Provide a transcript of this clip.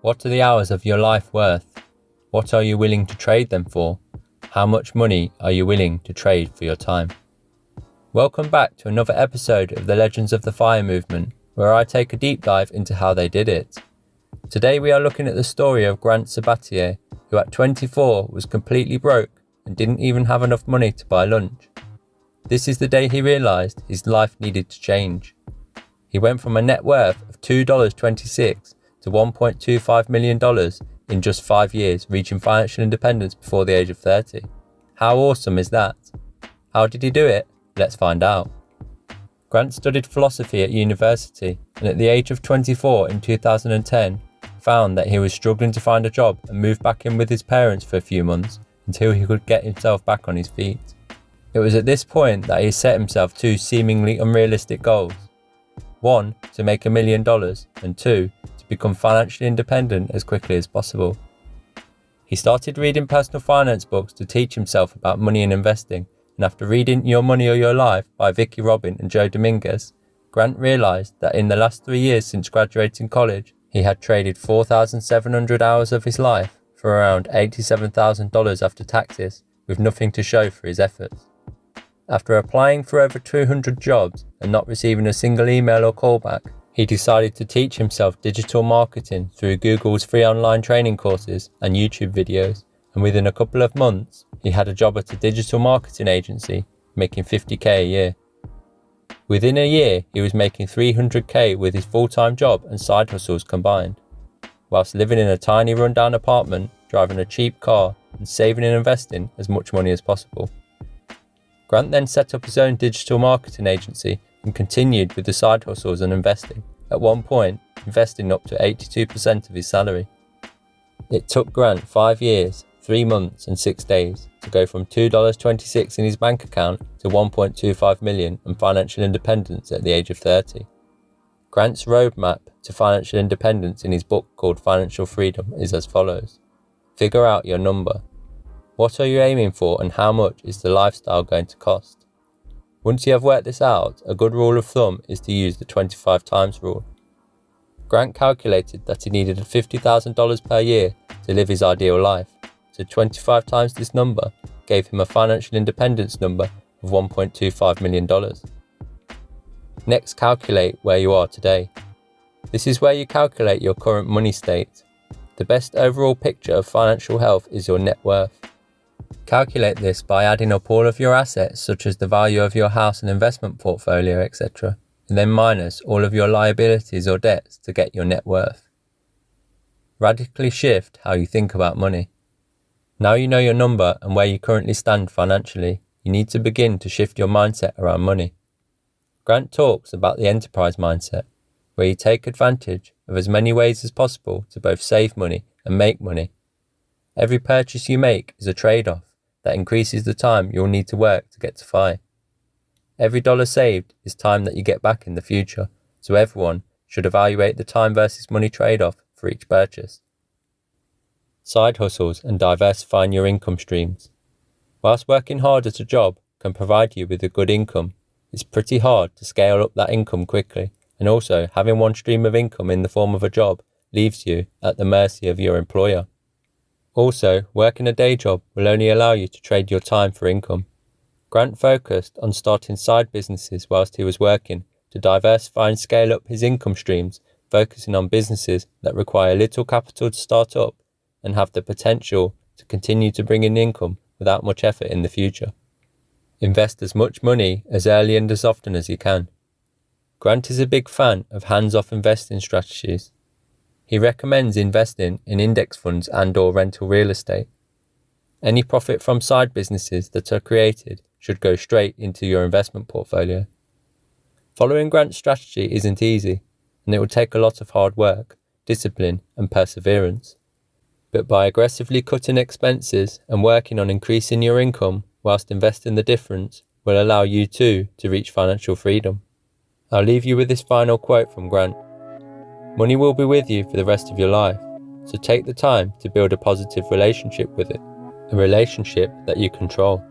What are the hours of your life worth? What are you willing to trade them for? How much money are you willing to trade for your time? Welcome back to another episode of the Legends of the FIRE movement, where I take a deep dive into how they did it. Today we are looking at the story of Grant Sabatier, who at 24 was completely broke and didn't even have enough money to buy lunch. This is the day he realised his life needed to change. He went from a net worth of $2.26 to $1.25 million in just 5 years, reaching financial independence before the age of 30. How awesome is that? How did he do it? Let's find out. Grant studied philosophy at university, and at the age of 24 in 2010, found that he was struggling to find a job and moved back in with his parents for a few months until he could get himself back on his feet. It was at this point that he set himself two seemingly unrealistic goals. 1, to make $1 million, and 2, to become financially independent as quickly as possible. He started reading personal finance books to teach himself about money and investing, and after reading Your Money or Your Life by Vicky Robin and Joe Dominguez, Grant realised that in the last 3 years since graduating college, he had traded 4,700 hours of his life for around $87,000 after taxes, with nothing to show for his efforts. After applying for over 200 jobs and not receiving a single email or callback, he decided to teach himself digital marketing through Google's free online training courses and YouTube videos, and within a couple of months, he had a job at a digital marketing agency, making $50,000 a year. Within a year, he was making $300,000 with his full-time job and side hustles combined, whilst living in a tiny rundown apartment, driving a cheap car, and saving and investing as much money as possible. Grant then set up his own digital marketing agency and continued with the side hustles and investing, at one point investing up to 82% of his salary. It took Grant 5 years, 3 months and 6 days to go from $2.26 in his bank account to $1.25 million and financial independence at the age of 30. Grant's roadmap to financial independence in his book called Financial Freedom is as follows. Figure out your number. What are you aiming for and how much is the lifestyle going to cost? Once you have worked this out, a good rule of thumb is to use the 25 times rule. Grant calculated that he needed $50,000 per year to live his ideal life, so 25 times this number gave him a financial independence number of $1.25 million. Next, calculate where you are today. This is where you calculate your current money state. The best overall picture of financial health is your net worth. Calculate this by adding up all of your assets, such as the value of your house and investment portfolio, etc., and then minus all of your liabilities or debts to get your net worth. Radically shift how you think about money. Now you know your number and where you currently stand financially, you need to begin to shift your mindset around money. Grant talks about the enterprise mindset, where you take advantage of as many ways as possible to both save money and make money. Every purchase you make is a trade-off that increases the time you'll need to work to get to FI. Every dollar saved is time that you get back in the future, so everyone should evaluate the time versus money trade-off for each purchase. Side hustles and diversifying your income streams. Whilst working hard at a job can provide you with a good income, it's pretty hard to scale up that income quickly, and also having one stream of income in the form of a job leaves you at the mercy of your employer. Also, working a day job will only allow you to trade your time for income. Grant focused on starting side businesses whilst he was working to diversify and scale up his income streams, focusing on businesses that require little capital to start up and have the potential to continue to bring in income without much effort in the future. Invest as much money as early and as often as you can. Grant is a big fan of hands-off investing strategies. He recommends investing in index funds and/or rental real estate. Any profit from side businesses that are created should go straight into your investment portfolio. Following Grant's strategy isn't easy, and it will take a lot of hard work, discipline, and perseverance. But by aggressively cutting expenses and working on increasing your income whilst investing the difference will allow you too to reach financial freedom. I'll leave you with this final quote from Grant. Money will be with you for the rest of your life, so take the time to build a positive relationship with it, a relationship that you control.